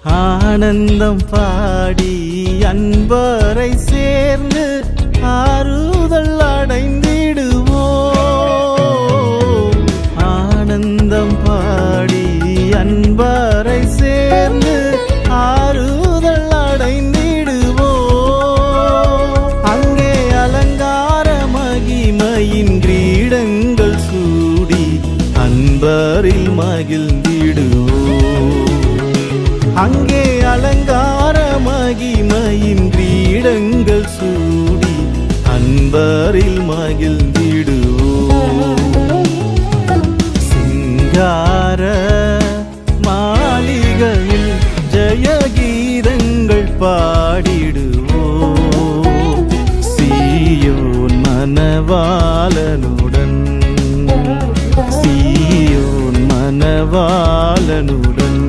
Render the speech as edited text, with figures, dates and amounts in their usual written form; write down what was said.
ஆனந்தம் பாடி அன்பரை சேர்ந்து ஆறுதல் அடைந்திடுவோம். ஆனந்தம் பாடி அன்பரை சேர்ந்து ஆறுதல் அடைந்திடுவோம். அங்கே அலங்கார மகிமையின் கிரீடங்கள் சூடி அன்பரில் மகிழ்ந்திடுவோம். அங்கே அலங்கார மகிமையின் கிரீடங்கள் சூடி அன்பரில் மகிழ்ந்திடுவோம். சிங்கார மாளிகையில் ஜெயகீதங்கள் பாடிடுவோம். சீயோன் மணவாளனுடன், சீயோன் மணவாளனுடன்